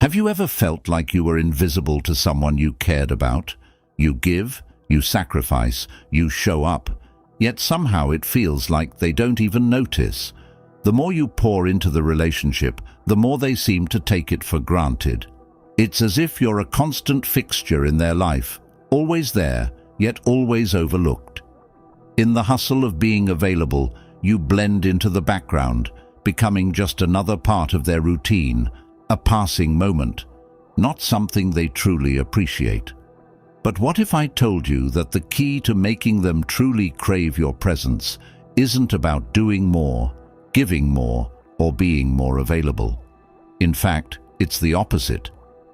Have you ever felt like you were invisible to someone you cared about? You give, you sacrifice, you show up, yet somehow it feels like they don't even notice. The more you pour into the relationship, the more they seem to take it for granted. It's as if you're a constant fixture in their life, always there, yet always overlooked. In the hustle of being available, you blend into the background, becoming just another part of their routine, a passing moment, not something they truly appreciate. But what if I told you that the key to making them truly crave your presence isn't about doing more, giving more, or being more available? In fact, it's the opposite.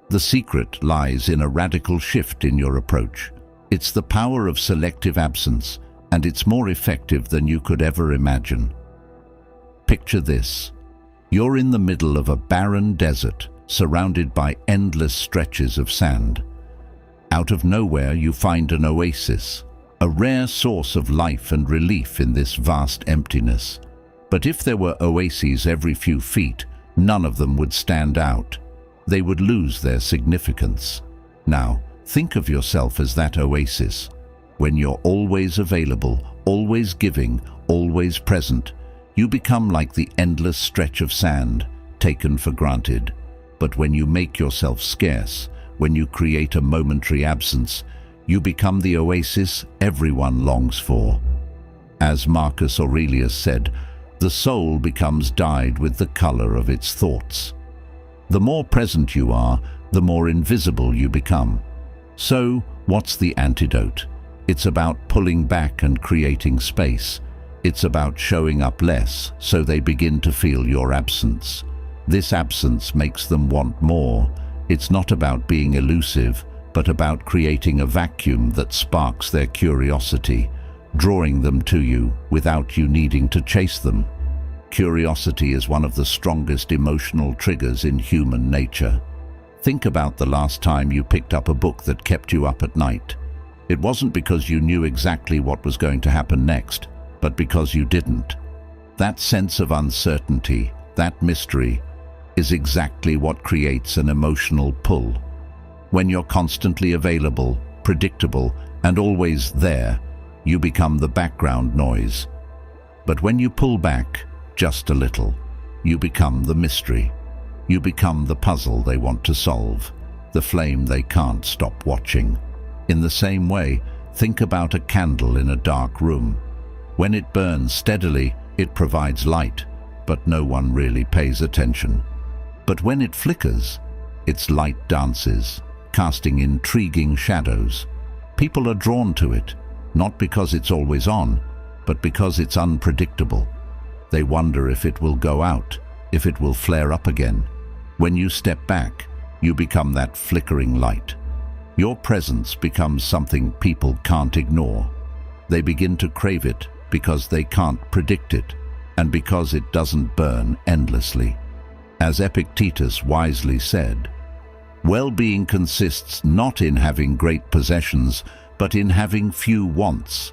The secret lies in a radical shift in your approach. It's the power of selective absence, and it's more effective than you could ever imagine. Picture this. You're in the middle of a barren desert, surrounded by endless stretches of sand. Out of nowhere, you find an oasis, a rare source of life and relief in this vast emptiness. But if there were oases every few feet, none of them would stand out. They would lose their significance. Now, think of yourself as that oasis. When you're always available, always giving, always present, you become like the endless stretch of sand, taken for granted. But when you make yourself scarce, when you create a momentary absence, you become the oasis everyone longs for. As Marcus Aurelius said, the soul becomes dyed with the color of its thoughts. The more present you are, the more invisible you become. So, what's the antidote? It's about pulling back and creating space. It's about showing up less, so they begin to feel your absence. This absence makes them want more. It's not about being elusive, but about creating a vacuum that sparks their curiosity, drawing them to you without you needing to chase them. Curiosity is one of the strongest emotional triggers in human nature. Think about the last time you picked up a book that kept you up at night. It wasn't because you knew exactly what was going to happen next, but because you didn't. That sense of uncertainty, that mystery, is exactly what creates an emotional pull. When you're constantly available, predictable, and always there, you become the background noise. But when you pull back, just a little, you become the mystery. You become the puzzle they want to solve, the flame they can't stop watching. In the same way, think about a candle in a dark room. When it burns steadily, it provides light, but no one really pays attention. But when it flickers, its light dances, casting intriguing shadows. People are drawn to it, not because it's always on, but because it's unpredictable. They wonder if it will go out, if it will flare up again. When you step back, you become that flickering light. Your presence becomes something people can't ignore. They begin to crave it because they can't predict it, and because it doesn't burn endlessly. As Epictetus wisely said, well-being consists not in having great possessions, but in having few wants.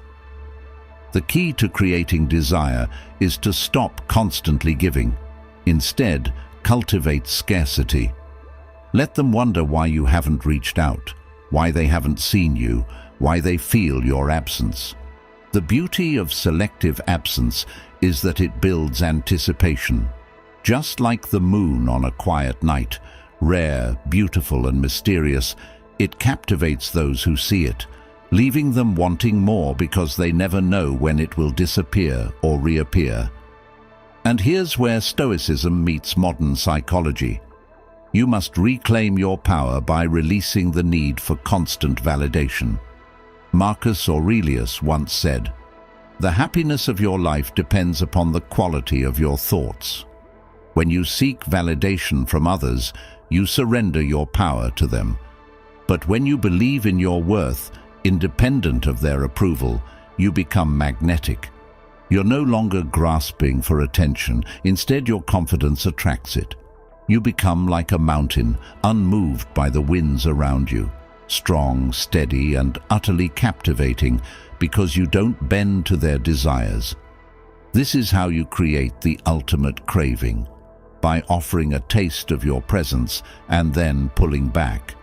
The key to creating desire is to stop constantly giving. Instead, cultivate scarcity. Let them wonder why you haven't reached out, why they haven't seen you, why they feel your absence. The beauty of selective absence is that it builds anticipation. Just like the moon on a quiet night, rare, beautiful, and mysterious, it captivates those who see it, leaving them wanting more because they never know when it will disappear or reappear. And here's where Stoicism meets modern psychology. You must reclaim your power by releasing the need for constant validation. Marcus Aurelius once said, "The happiness of your life depends upon the quality of your thoughts." When you seek validation from others, you surrender your power to them. But when you believe in your worth, independent of their approval, you become magnetic. You're no longer grasping for attention. Instead, your confidence attracts it. You become like a mountain, unmoved by the winds around you, strong, steady, and utterly captivating because you don't bend to their desires. This is how you create the ultimate craving. by offering a taste of your presence and then pulling back.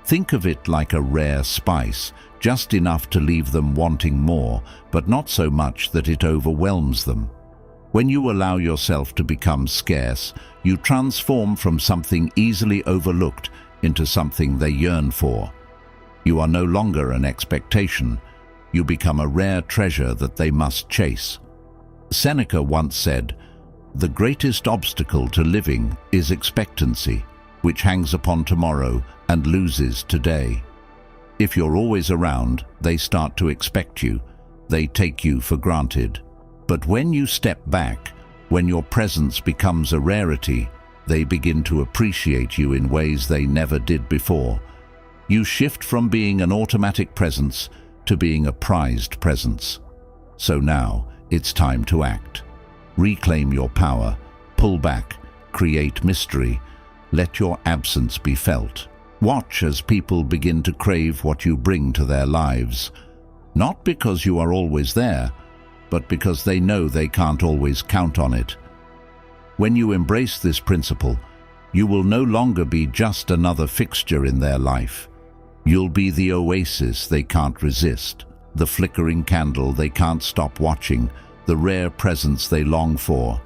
Think of it like a rare spice, just enough to leave them wanting more, but not so much that it overwhelms them. When you allow yourself to become scarce, you transform from something easily overlooked into something they yearn for. You are no longer an expectation. You become a rare treasure that they must chase. Seneca once said, "The greatest obstacle to living is expectancy, which hangs upon tomorrow and loses today." If you're always around, they start to expect you. They take you for granted. But when you step back, when your presence becomes a rarity, they begin to appreciate you in ways they never did before. You shift from being an automatic presence to being a prized presence. So now, it's time to act. Reclaim your power, pull back, create mystery, let your absence be felt. Watch as people begin to crave what you bring to their lives, not because you are always there, but because they know they can't always count on it. When you embrace this principle, you will no longer be just another fixture in their life. You'll be the oasis they can't resist, the flickering candle they can't stop watching, the rare presence they long for.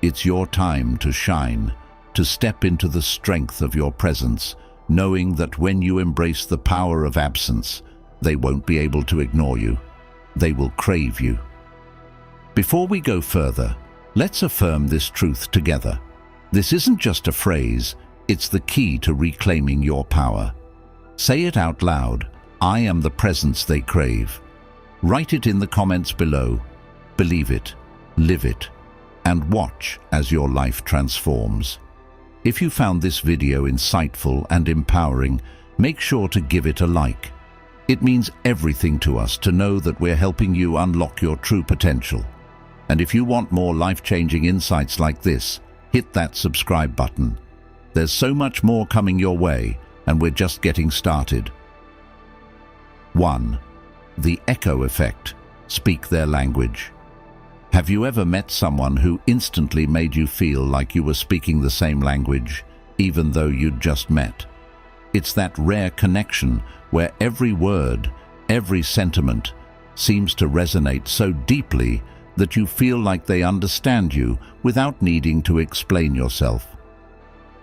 It's your time to shine, to step into the strength of your presence, knowing that when you embrace the power of absence, they won't be able to ignore you. They will crave you. Before we go further, let's affirm this truth together. This isn't just a phrase, it's the key to reclaiming your power. Say it out loud. I am the presence they crave. Write it in the comments below. Believe it, live it, and watch as your life transforms. If you found this video insightful and empowering, make sure to give it a like. It means everything to us to know that we're helping you unlock your true potential. And if you want more life-changing insights like this, hit that subscribe button. There's so much more coming your way, and we're just getting started. 1. The echo effect. Speak their language. Have you ever met someone who instantly made you feel like you were speaking the same language, even though you'd just met? It's that rare connection where every word, every sentiment, seems to resonate so deeply that you feel like they understand you without needing to explain yourself.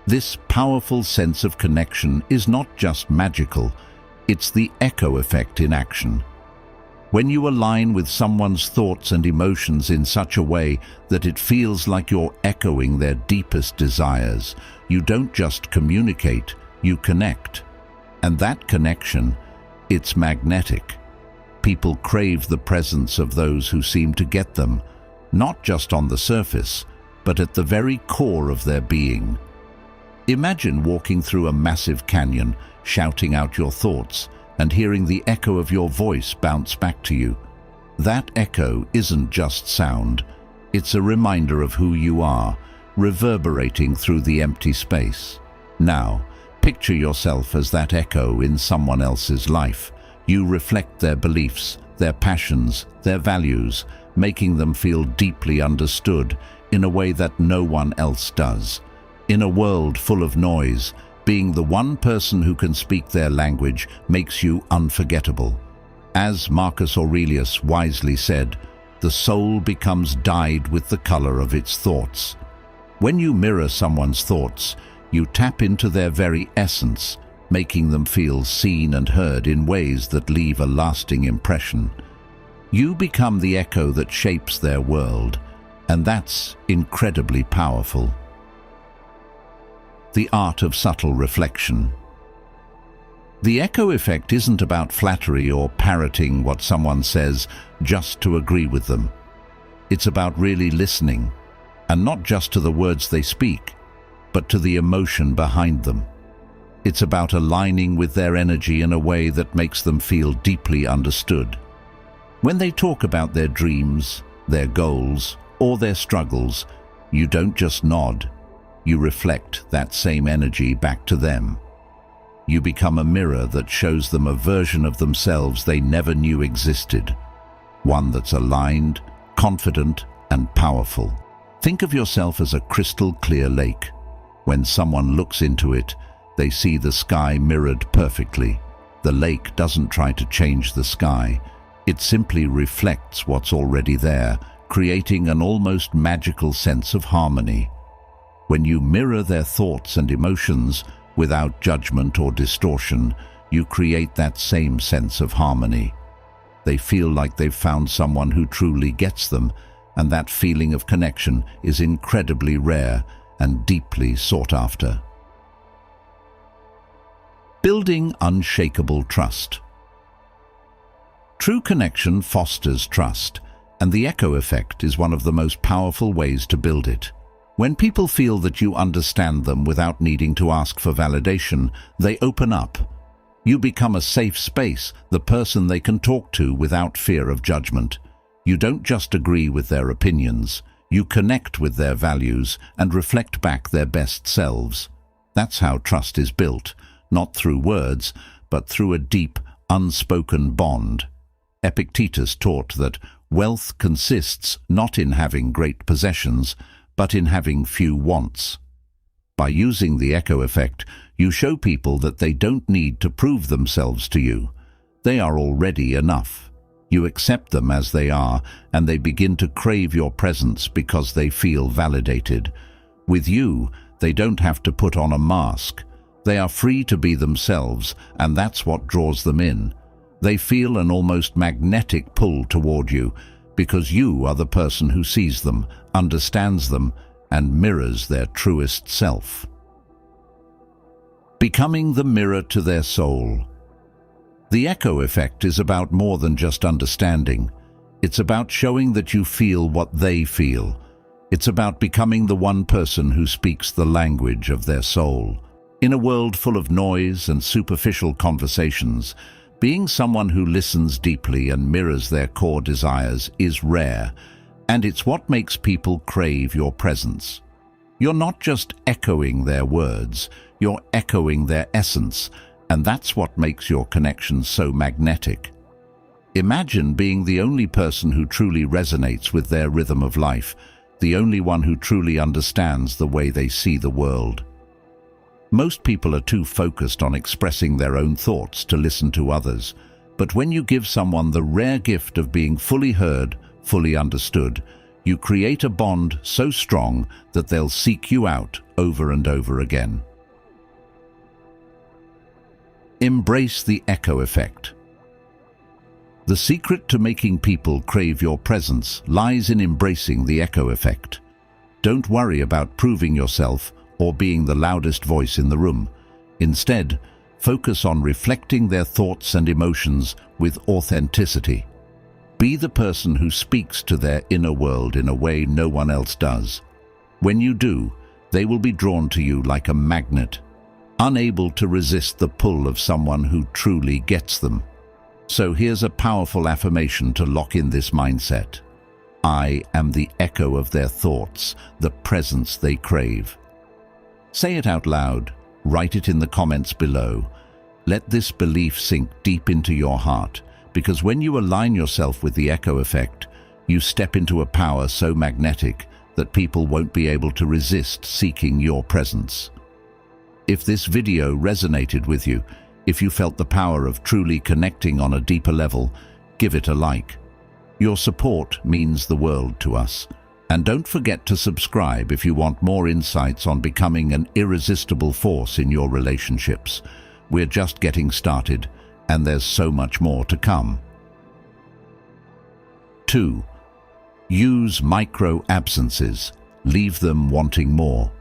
This powerful sense of connection is not just magical, it's the echo effect in action. When you align with someone's thoughts and emotions in such a way that it feels like you're echoing their deepest desires, you don't just communicate, you connect. And that connection, it's magnetic. People crave the presence of those who seem to get them, not just on the surface, but at the very core of their being. Imagine walking through a massive canyon, shouting out your thoughts, and hearing the echo of your voice bounce back to you. That echo isn't just sound, it's a reminder of who you are, reverberating through the empty space. Now, picture yourself as that echo in someone else's life. You reflect their beliefs, their passions, their values, making them feel deeply understood in a way that no one else does. In a world full of noise, being the one person who can speak their language makes you unforgettable. As Marcus Aurelius wisely said, the soul becomes dyed with the color of its thoughts. When you mirror someone's thoughts, you tap into their very essence, making them feel seen and heard in ways that leave a lasting impression. You become the echo that shapes their world, and that's incredibly powerful. The art of subtle reflection. The echo effect isn't about flattery or parroting what someone says just to agree with them. It's about really listening, and not just to the words they speak, but to the emotion behind them. It's about aligning with their energy in a way that makes them feel deeply understood. When they talk about their dreams, their goals, or their struggles, you don't just nod. You reflect that same energy back to them. You become a mirror that shows them a version of themselves they never knew existed, one that's aligned, confident, and powerful. Think of yourself as a crystal clear lake. When someone looks into it, they see the sky mirrored perfectly. The lake doesn't try to change the sky. It simply reflects what's already there, creating an almost magical sense of harmony. When you mirror their thoughts and emotions without judgment or distortion, you create that same sense of harmony. They feel like they've found someone who truly gets them, and that feeling of connection is incredibly rare and deeply sought after. Building unshakable trust. True connection fosters trust, and the echo effect is one of the most powerful ways to build it. When people feel that you understand them without needing to ask for validation, they open up. You become a safe space, the person they can talk to without fear of judgment. You don't just agree with their opinions, you connect with their values and reflect back their best selves. That's how trust is built, not through words, but through a deep, unspoken bond. Epictetus taught that wealth consists not in having great possessions, but in having few wants. By using the echo effect, you show people that they don't need to prove themselves to you. They are already enough. You accept them as they are, and they begin to crave your presence because they feel validated. With you, they don't have to put on a mask. They are free to be themselves, and that's what draws them in. They feel an almost magnetic pull toward you, because you are the person who sees them, understands them, and mirrors their truest self. Becoming the mirror to their soul. The echo effect is about more than just understanding. It's about showing that you feel what they feel. It's about becoming the one person who speaks the language of their soul. In a world full of noise and superficial conversations, being someone who listens deeply and mirrors their core desires is rare, and it's what makes people crave your presence. You're not just echoing their words, you're echoing their essence, and that's what makes your connection so magnetic. Imagine being the only person who truly resonates with their rhythm of life, the only one who truly understands the way they see the world. Most people are too focused on expressing their own thoughts to listen to others, but when you give someone the rare gift of being fully heard, fully understood, you create a bond so strong that they'll seek you out over and over again. Embrace the echo effect. The secret to making people crave your presence lies in embracing the echo effect. Don't worry about proving yourself or being the loudest voice in the room. Instead, focus on reflecting their thoughts and emotions with authenticity. Be the person who speaks to their inner world in a way no one else does. When you do, they will be drawn to you like a magnet, unable to resist the pull of someone who truly gets them. So here's a powerful affirmation to lock in this mindset. I am the echo of their thoughts, the presence they crave. Say it out loud, write it in the comments below. Let this belief sink deep into your heart, because when you align yourself with the echo effect, you step into a power so magnetic that people won't be able to resist seeking your presence. If this video resonated with you, if you felt the power of truly connecting on a deeper level, give it a like. Your support means the world to us. And don't forget to subscribe if you want more insights on becoming an irresistible force in your relationships. We're just getting started, and there's so much more to come. 2. Use micro-absences. Leave them wanting more.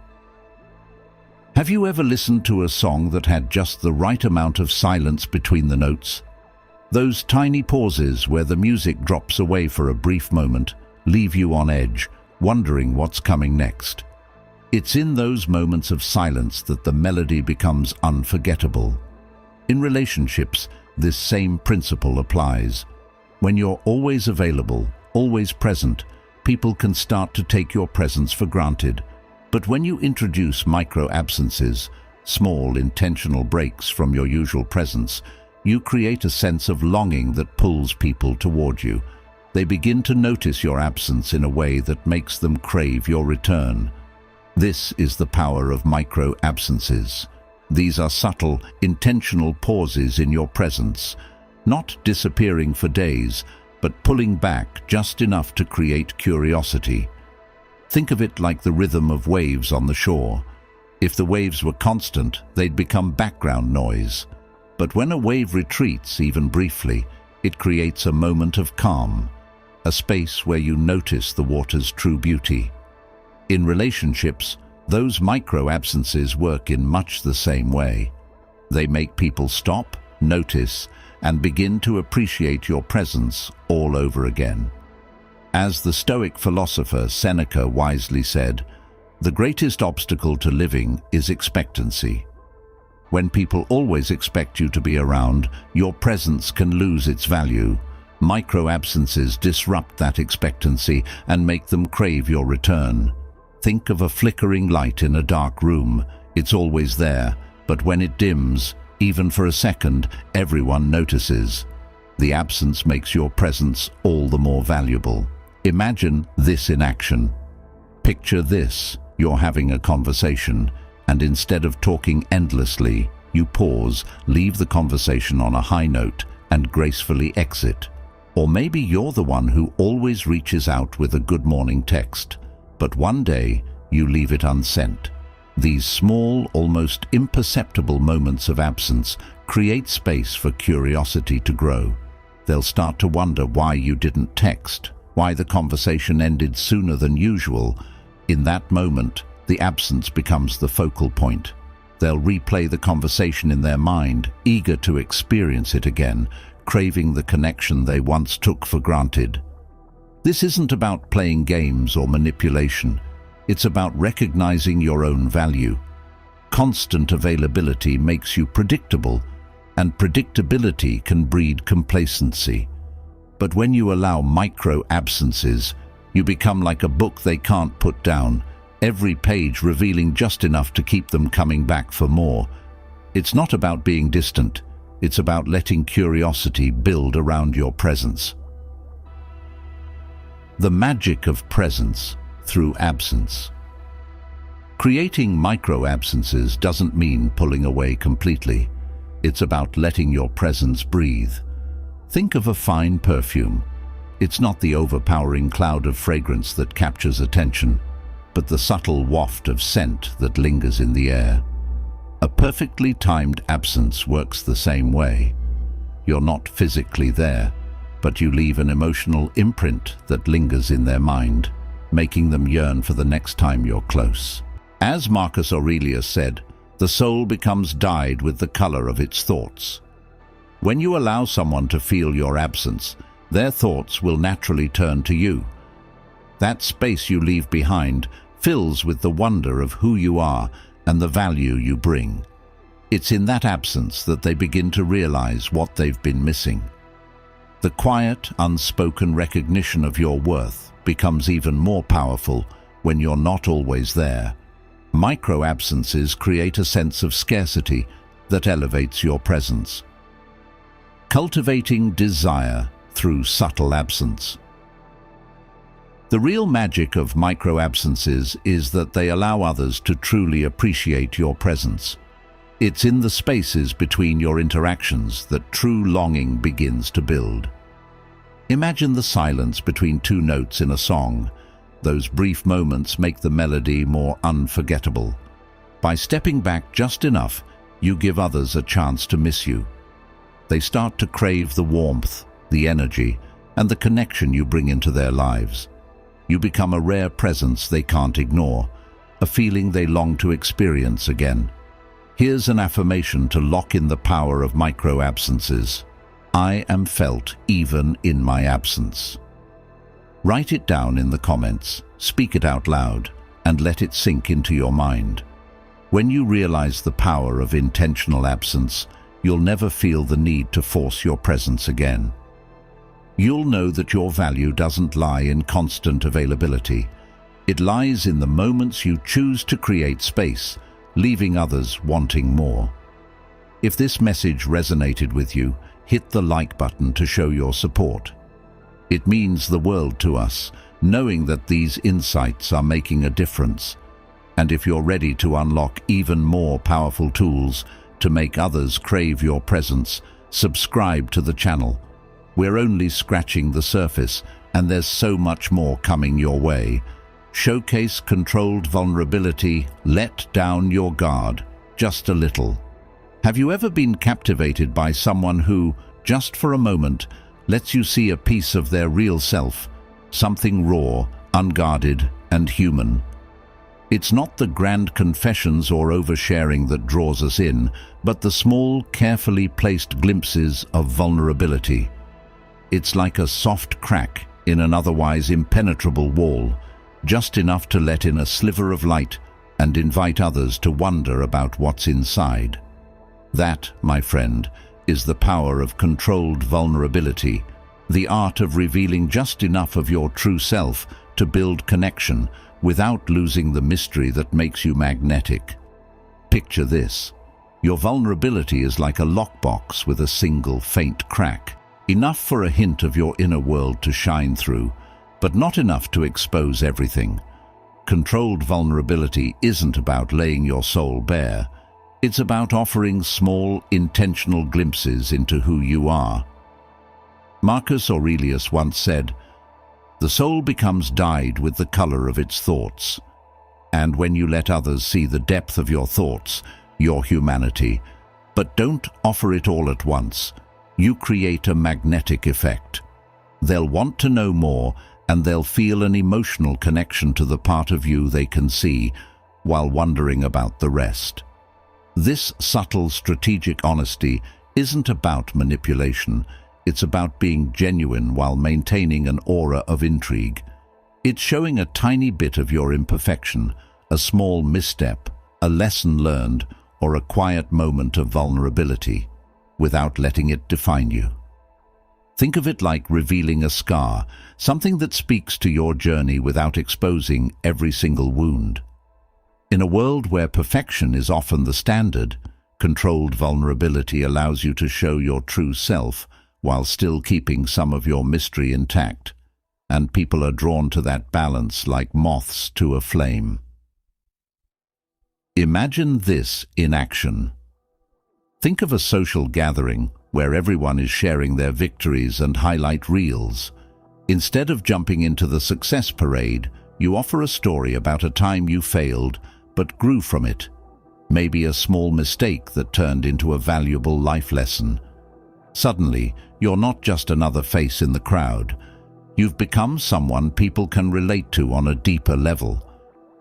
Have you ever listened to a song that had just the right amount of silence between the notes? Those tiny pauses where the music drops away for a brief moment leave you on edge, wondering what's coming next. It's in those moments of silence that the melody becomes unforgettable. In relationships, this same principle applies. When you're always available, always present, people can start to take your presence for granted. But when you introduce micro-absences, small intentional breaks from your usual presence, you create a sense of longing that pulls people toward you. They begin to notice your absence in a way that makes them crave your return. This is the power of micro-absences. These are subtle, intentional pauses in your presence, not disappearing for days, but pulling back just enough to create curiosity. Think of it like the rhythm of waves on the shore. If the waves were constant, they'd become background noise. But when a wave retreats, even briefly, it creates a moment of calm, a space where you notice the water's true beauty. In relationships, those micro-absences work in much the same way. They make people stop, notice, and begin to appreciate your presence all over again. As the Stoic philosopher Seneca wisely said, "The greatest obstacle to living is expectancy." When people always expect you to be around, your presence can lose its value. Micro-absences disrupt that expectancy and make them crave your return. Think of a flickering light in a dark room. It's always there, but when it dims, even for a second, everyone notices. The absence makes your presence all the more valuable. Imagine this in action. Picture this: you're having a conversation, and instead of talking endlessly, you pause, leave the conversation on a high note, and gracefully exit. Or maybe you're the one who always reaches out with a good morning text, but one day you leave it unsent. These small, almost imperceptible moments of absence create space for curiosity to grow. They'll start to wonder why you didn't text, why the conversation ended sooner than usual. In that moment, the absence becomes the focal point. They'll replay the conversation in their mind, eager to experience it again, craving the connection they once took for granted. This isn't about playing games or manipulation. It's about recognizing your own value. Constant availability makes you predictable, and predictability can breed complacency. But when you allow micro-absences, you become like a book they can't put down, every page revealing just enough to keep them coming back for more. It's not about being distant. It's about letting curiosity build around your presence. The magic of presence through absence. Creating micro-absences doesn't mean pulling away completely. It's about letting your presence breathe. Think of a fine perfume. It's not the overpowering cloud of fragrance that captures attention, but the subtle waft of scent that lingers in the air. A perfectly timed absence works the same way. You're not physically there, but you leave an emotional imprint that lingers in their mind, making them yearn for the next time you're close. As Marcus Aurelius said, the soul becomes dyed with the color of its thoughts. When you allow someone to feel your absence, their thoughts will naturally turn to you. That space you leave behind fills with the wonder of who you are and the value you bring. It's in that absence that they begin to realize what they've been missing. The quiet, unspoken recognition of your worth becomes even more powerful when you're not always there. Micro-absences create a sense of scarcity that elevates your presence. Cultivating desire through subtle absence. The real magic of micro-absences is that they allow others to truly appreciate your presence. It's in the spaces between your interactions that true longing begins to build. Imagine the silence between two notes in a song. Those brief moments make the melody more unforgettable. By stepping back just enough, you give others a chance to miss you. They start to crave the warmth, the energy, and the connection you bring into their lives. You become a rare presence they can't ignore, a feeling they long to experience again. Here's an affirmation to lock in the power of micro-absences. I am felt even in my absence. Write it down in the comments, speak it out loud, and let it sink into your mind. When you realize the power of intentional absence, you'll never feel the need to force your presence again. You'll know that your value doesn't lie in constant availability. It lies in the moments you choose to create space, leaving others wanting more. If this message resonated with you, hit the like button to show your support. It means the world to us, knowing that these insights are making a difference. And if you're ready to unlock even more powerful tools to make others crave your presence, subscribe to the channel. We're only scratching the surface, and there's so much more coming your way. Showcase controlled vulnerability, let down your guard, just a little. Have you ever been captivated by someone who, just for a moment, lets you see a piece of their real self, something raw, unguarded, and human? It's not the grand confessions or oversharing that draws us in, but the small, carefully placed glimpses of vulnerability. It's like a soft crack in an otherwise impenetrable wall, just enough to let in a sliver of light and invite others to wonder about what's inside. That, my friend, is the power of controlled vulnerability, the art of revealing just enough of your true self to build connection without losing the mystery that makes you magnetic. Picture this. Your vulnerability is like a lockbox with a single faint crack, enough for a hint of your inner world to shine through, but not enough to expose everything. Controlled vulnerability isn't about laying your soul bare. It's about offering small, intentional glimpses into who you are. Marcus Aurelius once said, "The soul becomes dyed with the color of its thoughts." And when you let others see the depth of your thoughts, your humanity, but don't offer it all at once, you create a magnetic effect. They'll want to know more, and they'll feel an emotional connection to the part of you they can see, while wondering about the rest. This subtle, strategic honesty isn't about manipulation. It's about being genuine while maintaining an aura of intrigue. It's showing a tiny bit of your imperfection, a small misstep, a lesson learned, or a quiet moment of vulnerability, without letting it define you. Think of it like revealing a scar, something that speaks to your journey without exposing every single wound. In a world where perfection is often the standard, controlled vulnerability allows you to show your true self while still keeping some of your mystery intact, and people are drawn to that balance like moths to a flame. Imagine this in action. Think of a social gathering where everyone is sharing their victories and highlight reels. Instead of jumping into the success parade, you offer a story about a time you failed but grew from it. Maybe a small mistake that turned into a valuable life lesson. Suddenly, you're not just another face in the crowd. You've become someone people can relate to on a deeper level.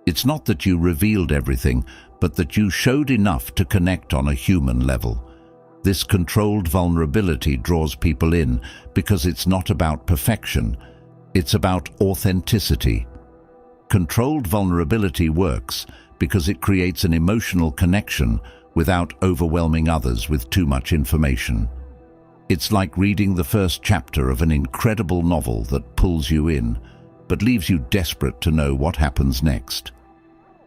It's not that you revealed everything, but that you showed enough to connect on a human level. This controlled vulnerability draws people in because it's not about perfection. It's about authenticity. Controlled vulnerability works because it creates an emotional connection without overwhelming others with too much information. It's like reading the first chapter of an incredible novel that pulls you in, but leaves you desperate to know what happens next.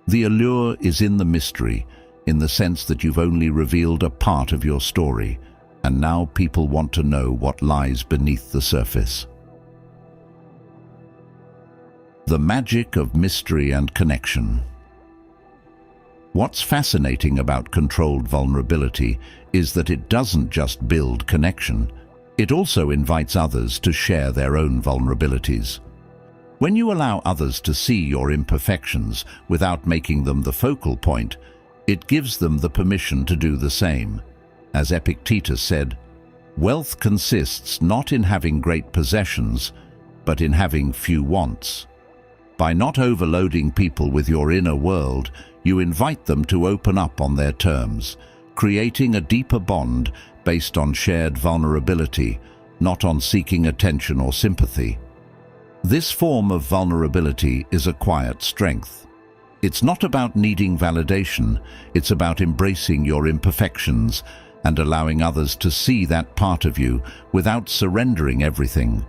The allure is in the mystery, in the sense that you've only revealed a part of your story, and now people want to know what lies beneath the surface. The magic of mystery and connection. What's fascinating about controlled vulnerability is that it doesn't just build connection, it also invites others to share their own vulnerabilities. When you allow others to see your imperfections without making them the focal point, it gives them the permission to do the same. As Epictetus said, "Wealth consists not in having great possessions, but in having few wants." By not overloading people with your inner world, you invite them to open up on their terms, creating a deeper bond based on shared vulnerability, not on seeking attention or sympathy. This form of vulnerability is a quiet strength. It's not about needing validation, it's about embracing your imperfections and allowing others to see that part of you without surrendering everything.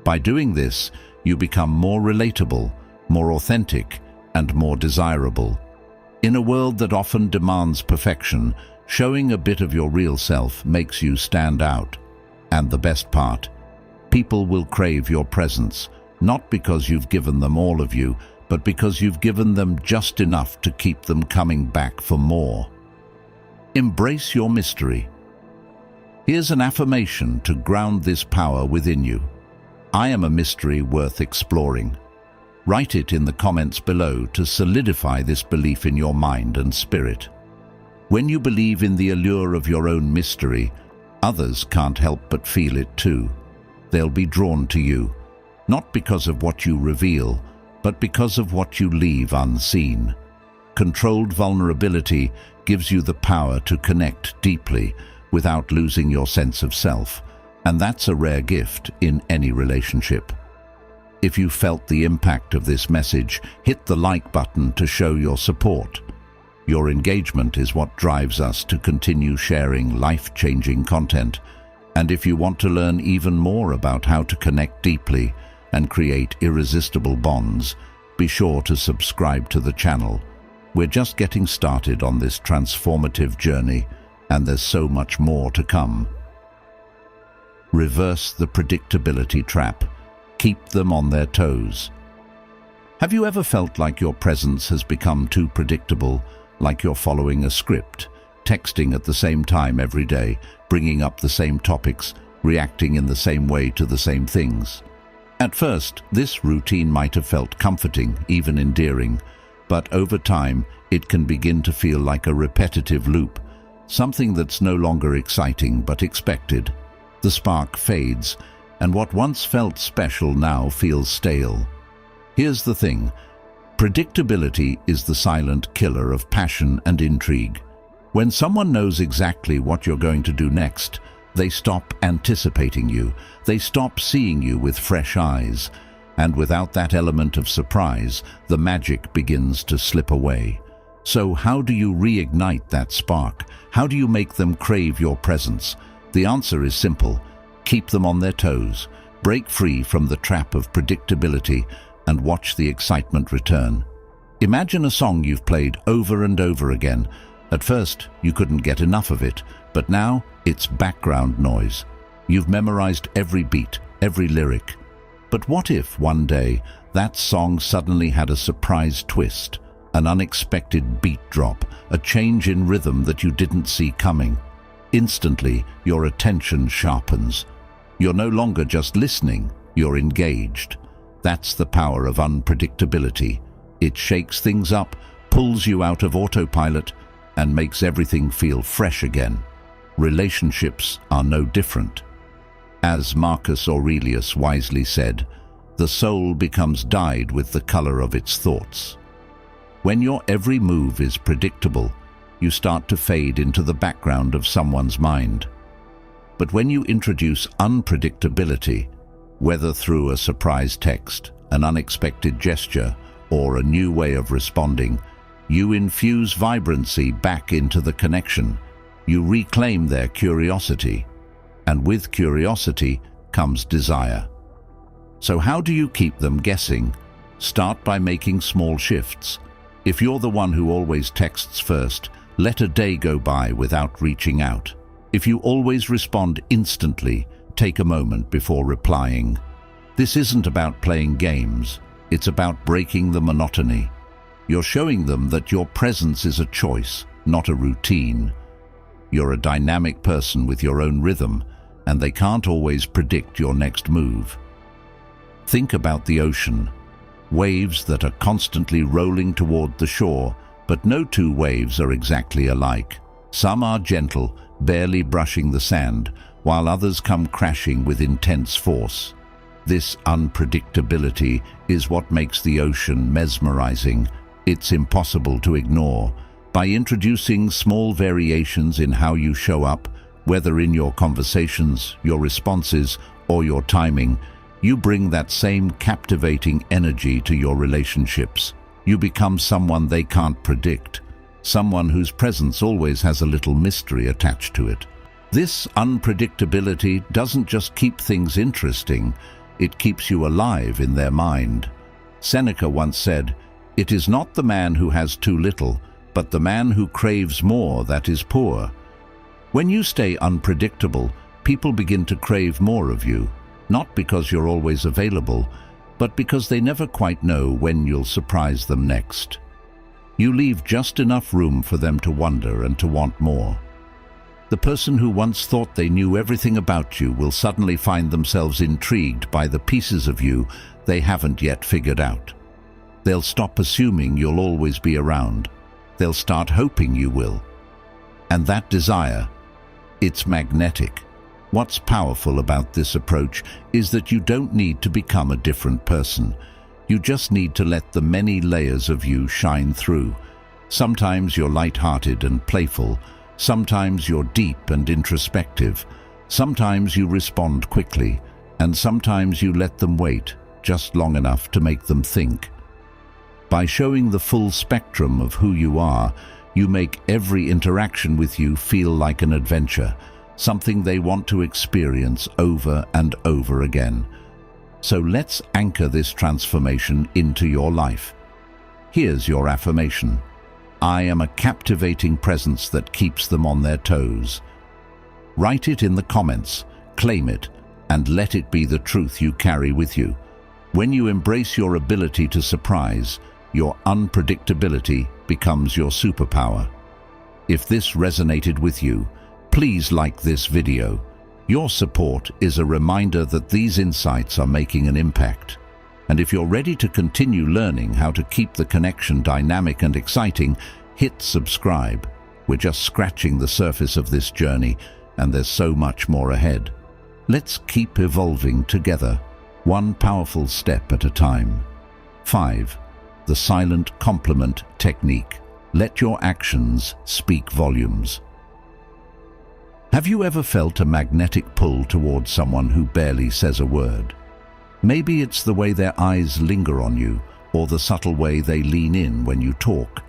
By doing this, you become more relatable, more authentic, and more desirable. In a world that often demands perfection, showing a bit of your real self makes you stand out. And the best part, People will crave your presence, not because you've given them all of you, but because you've given them just enough to keep them coming back for more. Embrace your mystery. Here's an affirmation to ground this power within you. I am a mystery worth exploring. Write it in the comments below to solidify this belief in your mind and spirit. When you believe in the allure of your own mystery, others can't help but feel it too. They'll be drawn to you, not because of what you reveal, but because of what you leave unseen. Controlled vulnerability gives you the power to connect deeply without losing your sense of self, and that's a rare gift in any relationship. If you felt the impact of this message, hit the like button to show your support. Your engagement is what drives us to continue sharing life-changing content. And if you want to learn even more about how to connect deeply and create irresistible bonds, be sure to subscribe to the channel. We're just getting started on this transformative journey, and there's so much more to come. Reverse the predictability trap. Keep them on their toes. Have you ever felt like your presence has become too predictable, like you're following a script, texting at the same time every day, bringing up the same topics, reacting in the same way to the same things? At first, this routine might have felt comforting, even endearing, but over time, it can begin to feel like a repetitive loop, something that's no longer exciting but expected. The spark fades, and what once felt special now feels stale. Here's the thing. Predictability is the silent killer of passion and intrigue. When someone knows exactly what you're going to do next, they stop anticipating you. They stop seeing you with fresh eyes. And without that element of surprise, the magic begins to slip away. So how do you reignite that spark? How do you make them crave your presence? The answer is simple. Keep them on their toes. Break free from the trap of predictability and watch the excitement return. Imagine a song you've played over and over again. At first, you couldn't get enough of it, but now it's background noise. You've memorized every beat, every lyric. But what if one day that song suddenly had a surprise twist, an unexpected beat drop, a change in rhythm that you didn't see coming? Instantly, your attention sharpens. You're no longer just listening, you're engaged. That's the power of unpredictability. It shakes things up, pulls you out of autopilot, and makes everything feel fresh again. Relationships are no different. As Marcus Aurelius wisely said, the soul becomes dyed with the color of its thoughts. When your every move is predictable, you start to fade into the background of someone's mind. But when you introduce unpredictability, whether through a surprise text, an unexpected gesture, or a new way of responding, you infuse vibrancy back into the connection. You reclaim their curiosity. And with curiosity comes desire. So how do you keep them guessing? Start by making small shifts. If you're the one who always texts first, let a day go by without reaching out. If you always respond instantly, take a moment before replying. This isn't about playing games. It's about breaking the monotony. You're showing them that your presence is a choice, not a routine. You're a dynamic person with your own rhythm, and they can't always predict your next move. Think about the ocean. Waves that are constantly rolling toward the shore, but no two waves are exactly alike. Some are gentle, barely brushing the sand, while others come crashing with intense force. This unpredictability is what makes the ocean mesmerizing. It's impossible to ignore. By introducing small variations in how you show up, whether in your conversations, your responses, or your timing, you bring that same captivating energy to your relationships. You become someone they can't predict, someone whose presence always has a little mystery attached to it. This unpredictability doesn't just keep things interesting, it keeps you alive in their mind. Seneca once said, "It is not the man who has too little, but the man who craves more that is poor." When you stay unpredictable, people begin to crave more of you. not because you're always available, but because they never quite know when you'll surprise them next. You leave just enough room for them to wonder and to want more. The person who once thought they knew everything about you will suddenly find themselves intrigued by the pieces of you they haven't yet figured out. They'll stop assuming you'll always be around. They'll start hoping you will. And that desire, it's magnetic. What's powerful about this approach is that you don't need to become a different person. You just need to let the many layers of you shine through. Sometimes you're light-hearted and playful. Sometimes you're deep and introspective. Sometimes you respond quickly. And sometimes you let them wait just long enough to make them think. By showing the full spectrum of who you are, you make every interaction with you feel like an adventure, something they want to experience over and over again. So let's anchor this transformation into your life. Here's your affirmation. I am a captivating presence that keeps them on their toes. Write it in the comments, claim it, and let it be the truth you carry with you. When you embrace your ability to surprise, your unpredictability becomes your superpower. If this resonated with you, please like this video. Your support is a reminder that these insights are making an impact. And if you're ready to continue learning how to keep the connection dynamic and exciting, hit subscribe. We're just scratching the surface of this journey, and there's so much more ahead. Let's keep evolving together, one powerful step at a time. 5. The silent compliment technique. Let your actions speak volumes. Have you ever felt a magnetic pull towards someone who barely says a word? Maybe it's the way their eyes linger on you, or the subtle way they lean in when you talk.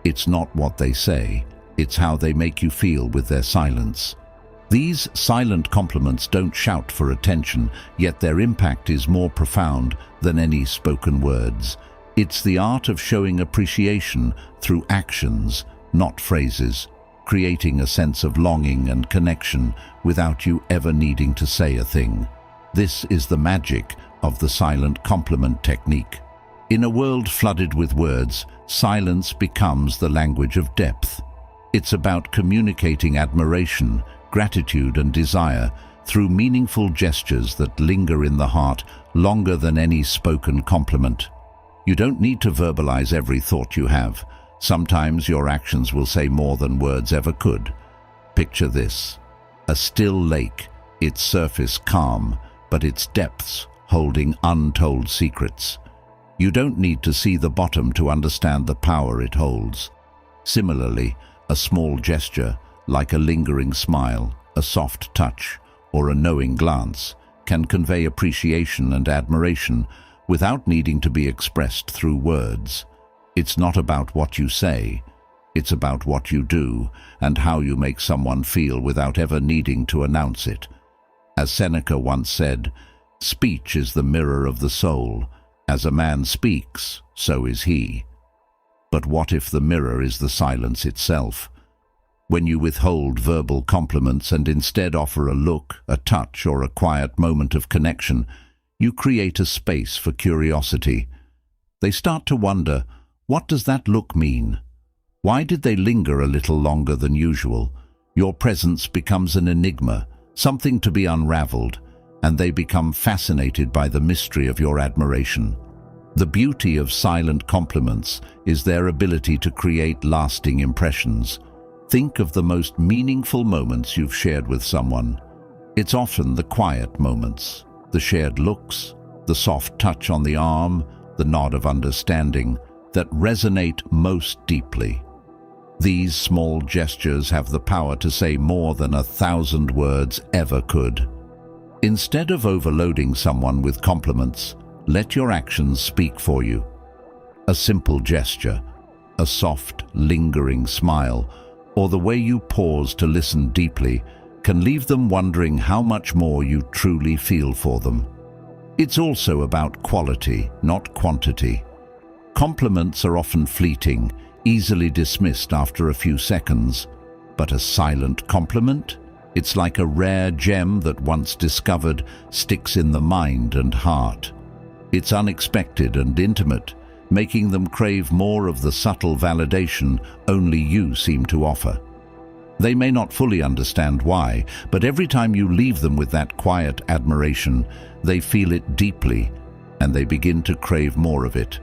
It's not what they say, it's how they make you feel with their silence. These silent compliments don't shout for attention, yet their impact is more profound than any spoken words. It's the art of showing appreciation through actions, not phrases, creating a sense of longing and connection without you ever needing to say a thing. This is the magic of the silent compliment technique. In a world flooded with words, silence becomes the language of depth. It's about communicating admiration, gratitude, and desire through meaningful gestures that linger in the heart longer than any spoken compliment. You don't need to verbalize every thought you have. Sometimes your actions will say more than words ever could. Picture this: a still lake, its surface calm, but its depths holding untold secrets. You don't need to see the bottom to understand the power it holds. Similarly, a small gesture, like a lingering smile, a soft touch, or a knowing glance, can convey appreciation and admiration without needing to be expressed through words. It's not about what you say, it's about what you do and how you make someone feel without ever needing to announce it. As Seneca once said, "Speech is the mirror of the soul. As a man speaks, so is he." But what if the mirror is the silence itself? When you withhold verbal compliments and instead offer a look, a touch, or a quiet moment of connection, you create a space for curiosity. They start to wonder, what does that look mean? Why did they linger a little longer than usual? Your presence becomes an enigma, something to be unraveled, and they become fascinated by the mystery of your admiration. The beauty of silent compliments is their ability to create lasting impressions. Think of the most meaningful moments you've shared with someone. It's often the quiet moments, the shared looks, the soft touch on the arm, the nod of understanding, that resonate most deeply. These small gestures have the power to say more than 1,000 words ever could. Instead of overloading someone with compliments, let your actions speak for you. A simple gesture, a soft, lingering smile, or the way you pause to listen deeply can leave them wondering how much more you truly feel for them. It's also about quality, not quantity. Compliments are often fleeting, easily dismissed after a few seconds, but a silent compliment? It's like a rare gem that once discovered sticks in the mind and heart. It's unexpected and intimate, making them crave more of the subtle validation only you seem to offer. They may not fully understand why, but every time you leave them with that quiet admiration, they feel it deeply, and they begin to crave more of it.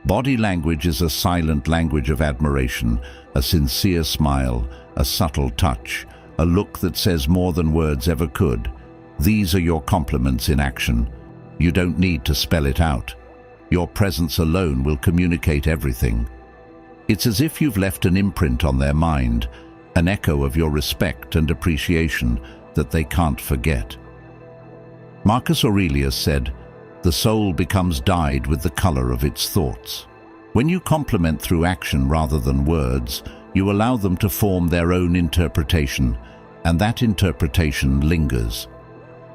Body language is a silent language of admiration, a sincere smile, a subtle touch, a look that says more than words ever could. These are your compliments in action. You don't need to spell it out. Your presence alone will communicate everything. It's as if you've left an imprint on their mind, an echo of your respect and appreciation that they can't forget. Marcus Aurelius said, "The soul becomes dyed with the color of its thoughts." When you compliment through action rather than words, you allow them to form their own interpretation, and that interpretation lingers.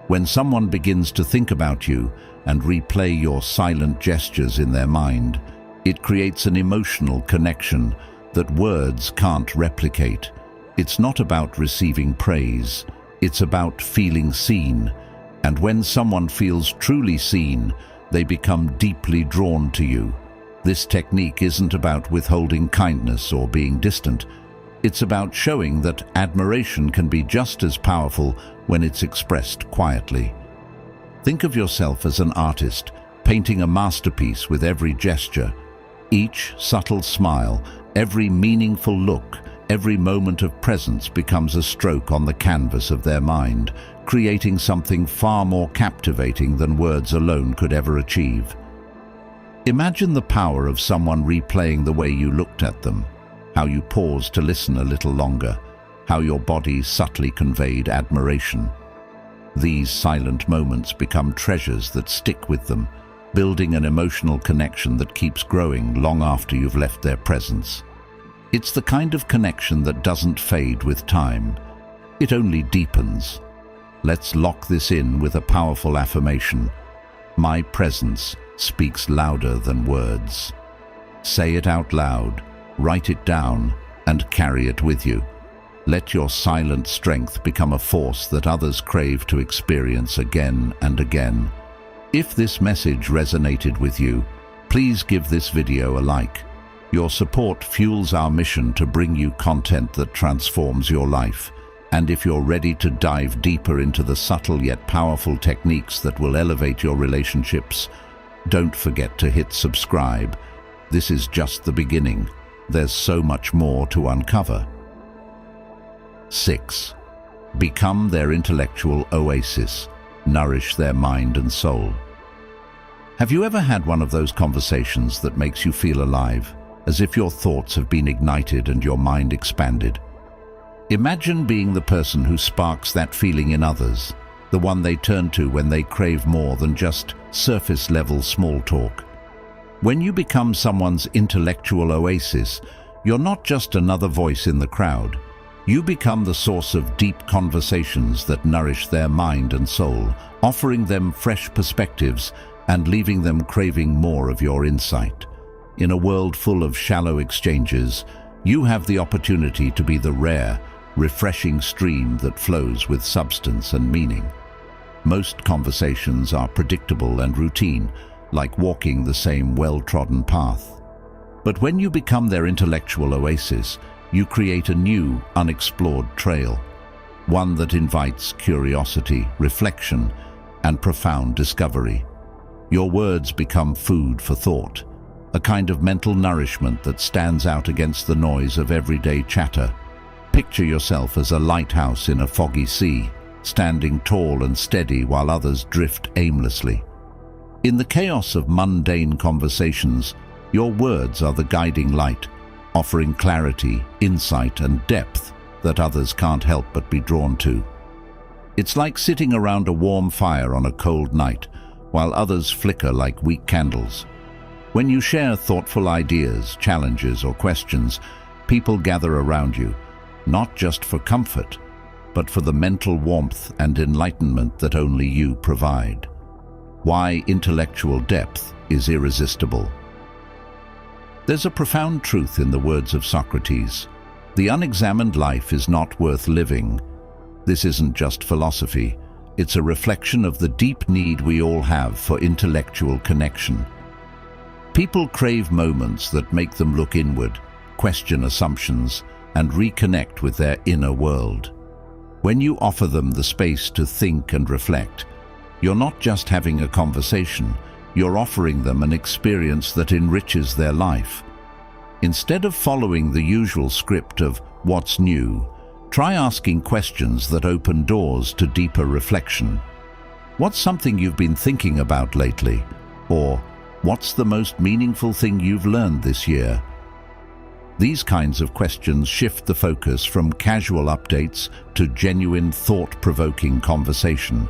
When someone begins to think about you and replay your silent gestures in their mind, it creates an emotional connection that words can't replicate. It's not about receiving praise, it's about feeling seen. And when someone feels truly seen, they become deeply drawn to you. This technique isn't about withholding kindness or being distant. It's about showing that admiration can be just as powerful when it's expressed quietly. Think of yourself as an artist, painting a masterpiece with every gesture. Each subtle smile, every meaningful look, every moment of presence becomes a stroke on the canvas of their mind, creating something far more captivating than words alone could ever achieve. Imagine the power of someone replaying the way you looked at them, how you paused to listen a little longer, how your body subtly conveyed admiration. These silent moments become treasures that stick with them, building an emotional connection that keeps growing long after you've left their presence. It's the kind of connection that doesn't fade with time. It only deepens. Let's lock this in with a powerful affirmation. My presence speaks louder than words. Say it out loud, write it down, and carry it with you. Let your silent strength become a force that others crave to experience again and again. If this message resonated with you, please give this video a like. Your support fuels our mission to bring you content that transforms your life. And if you're ready to dive deeper into the subtle yet powerful techniques that will elevate your relationships, don't forget to hit subscribe. This is just the beginning. There's so much more to uncover. 6. Become their intellectual oasis. Nourish their mind and soul. Have you ever had one of those conversations that makes you feel alive, as if your thoughts have been ignited and your mind expanded? Imagine being the person who sparks that feeling in others, the one they turn to when they crave more than just surface-level small talk. When you become someone's intellectual oasis, you're not just another voice in the crowd. You become the source of deep conversations that nourish their mind and soul, offering them fresh perspectives and leaving them craving more of your insight. In a world full of shallow exchanges, you have the opportunity to be the rare, refreshing stream that flows with substance and meaning. Most conversations are predictable and routine, like walking the same well-trodden path. But when you become their intellectual oasis, you create a new, unexplored trail, one that invites curiosity, reflection, and profound discovery. Your words become food for thought, a kind of mental nourishment that stands out against the noise of everyday chatter. Picture yourself as a lighthouse in a foggy sea, standing tall and steady while others drift aimlessly. In the chaos of mundane conversations, your words are the guiding light, offering clarity, insight, and depth that others can't help but be drawn to. It's like sitting around a warm fire on a cold night, while others flicker like weak candles. When you share thoughtful ideas, challenges, or questions, people gather around you, not just for comfort, but for the mental warmth and enlightenment that only you provide. Why intellectual depth is irresistible. There's a profound truth in the words of Socrates. The unexamined life is not worth living. This isn't just philosophy. It's a reflection of the deep need we all have for intellectual connection. People crave moments that make them look inward, question assumptions, and reconnect with their inner world. When you offer them the space to think and reflect, you're not just having a conversation, you're offering them an experience that enriches their life. Instead of following the usual script of "what's new?", try asking questions that open doors to deeper reflection. What's something you've been thinking about lately? Or, what's the most meaningful thing you've learned this year? These kinds of questions shift the focus from casual updates to genuine, thought-provoking conversation.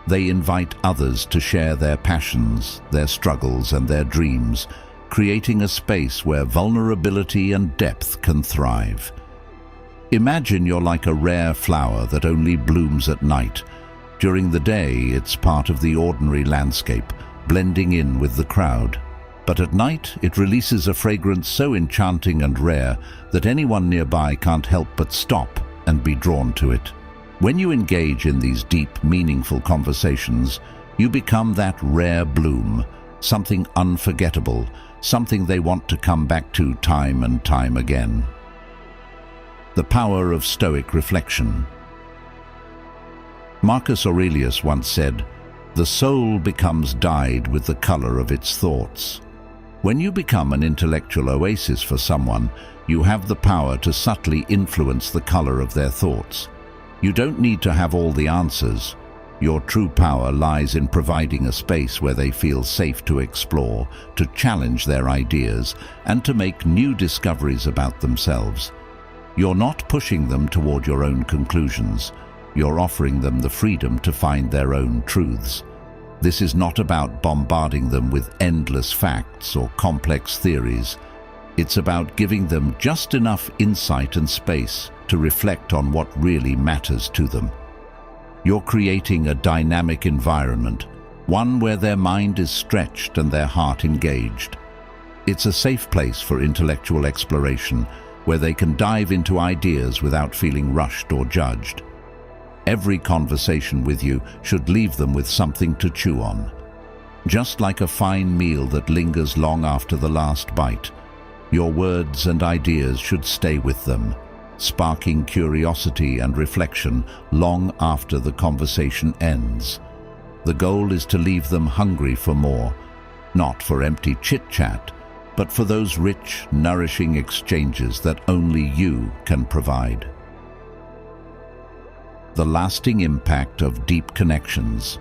They invite others to share their passions, their struggles, and their dreams, creating a space where vulnerability and depth can thrive. Imagine you're like a rare flower that only blooms at night. During the day, it's part of the ordinary landscape, blending in with the crowd. But at night, it releases a fragrance so enchanting and rare that anyone nearby can't help but stop and be drawn to it. When you engage in these deep, meaningful conversations, you become that rare bloom, something unforgettable, something they want to come back to time and time again. The power of Stoic reflection. Marcus Aurelius once said, "The soul becomes dyed with the color of its thoughts." When you become an intellectual oasis for someone, you have the power to subtly influence the color of their thoughts. You don't need to have all the answers. Your true power lies in providing a space where they feel safe to explore, to challenge their ideas, and to make new discoveries about themselves. You're not pushing them toward your own conclusions. You're offering them the freedom to find their own truths. This is not about bombarding them with endless facts or complex theories. It's about giving them just enough insight and space to reflect on what really matters to them. You're creating a dynamic environment, one where their mind is stretched and their heart engaged. It's a safe place for intellectual exploration, where they can dive into ideas without feeling rushed or judged. Every conversation with you should leave them with something to chew on. Just like a fine meal that lingers long after the last bite, your words and ideas should stay with them, sparking curiosity and reflection long after the conversation ends. The goal is to leave them hungry for more, not for empty chit-chat, but for those rich, nourishing exchanges that only you can provide. The lasting impact of deep connections.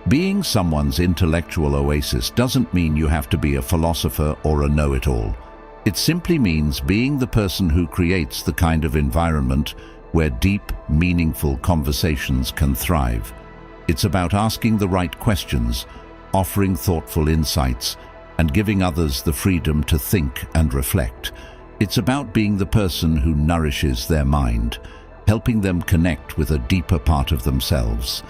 Being someone's intellectual oasis doesn't mean you have to be a philosopher or a know-it-all. It simply means being the person who creates the kind of environment where deep, meaningful conversations can thrive. It's about asking the right questions, offering thoughtful insights, and giving others the freedom to think and reflect. It's about being the person who nourishes their mind, helping them connect with a deeper part of themselves.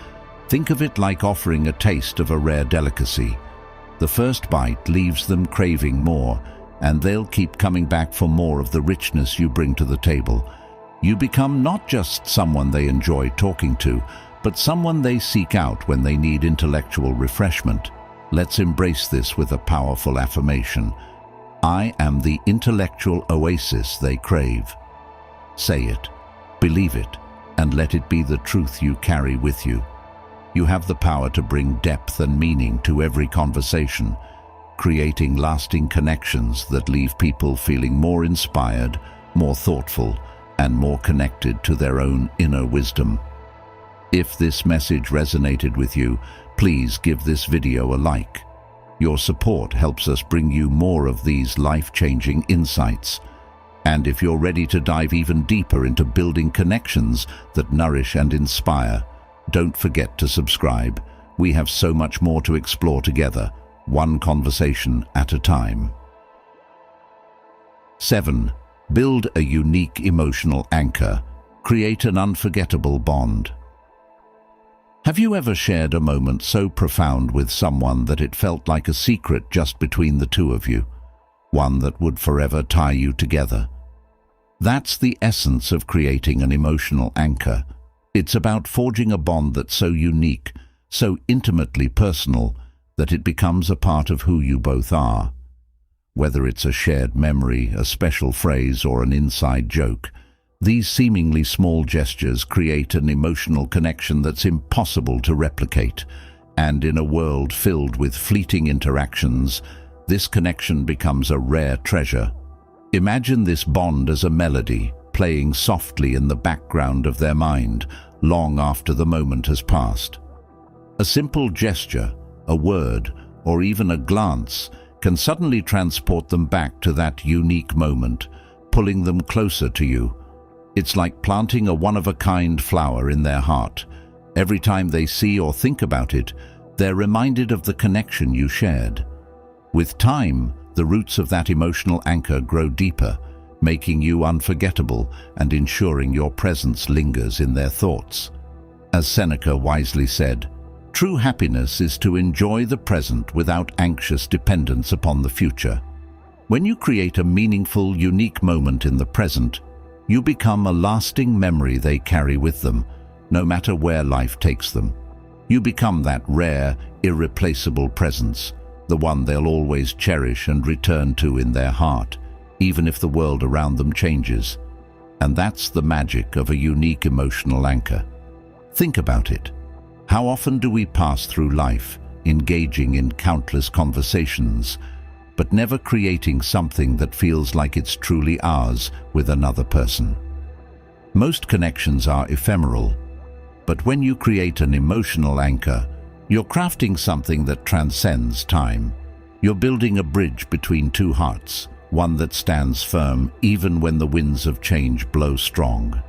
Think of it like offering a taste of a rare delicacy. The first bite leaves them craving more, and they'll keep coming back for more of the richness you bring to the table. You become not just someone they enjoy talking to, but someone they seek out when they need intellectual refreshment. Let's embrace this with a powerful affirmation. I am the intellectual oasis they crave. Say it, believe it, and let it be the truth you carry with you. You have the power to bring depth and meaning to every conversation, creating lasting connections that leave people feeling more inspired, more thoughtful, and more connected to their own inner wisdom. If this message resonated with you, please give this video a like. Your support helps us bring you more of these life-changing insights. And if you're ready to dive even deeper into building connections that nourish and inspire, don't forget to subscribe. We have so much more to explore together, one conversation at a time. 7. Build a unique emotional anchor. Create an unforgettable bond. Have you ever shared a moment so profound with someone that it felt like a secret just between the two of you? One that would forever tie you together? That's the essence of creating an emotional anchor. It's about forging a bond that's so unique, so intimately personal, that it becomes a part of who you both are. Whether it's a shared memory, a special phrase, or an inside joke, these seemingly small gestures create an emotional connection that's impossible to replicate. And in a world filled with fleeting interactions, this connection becomes a rare treasure. Imagine this bond as a melody, playing softly in the background of their mind, long after the moment has passed. A simple gesture, a word, or even a glance can suddenly transport them back to that unique moment, pulling them closer to you. It's like planting a one-of-a-kind flower in their heart. Every time they see or think about it, they're reminded of the connection you shared. With time, the roots of that emotional anchor grow deeper, making you unforgettable and ensuring your presence lingers in their thoughts. As Seneca wisely said, true happiness is to enjoy the present without anxious dependence upon the future. When you create a meaningful, unique moment in the present, you become a lasting memory they carry with them, no matter where life takes them. You become that rare, irreplaceable presence, the one they'll always cherish and return to in their heart, even if the world around them changes. And that's the magic of a unique emotional anchor. Think about it. How often do we pass through life, engaging in countless conversations, but never creating something that feels like it's truly ours with another person? Most connections are ephemeral, but when you create an emotional anchor, you're crafting something that transcends time. You're building a bridge between two hearts, one that stands firm even when the winds of change blow strong.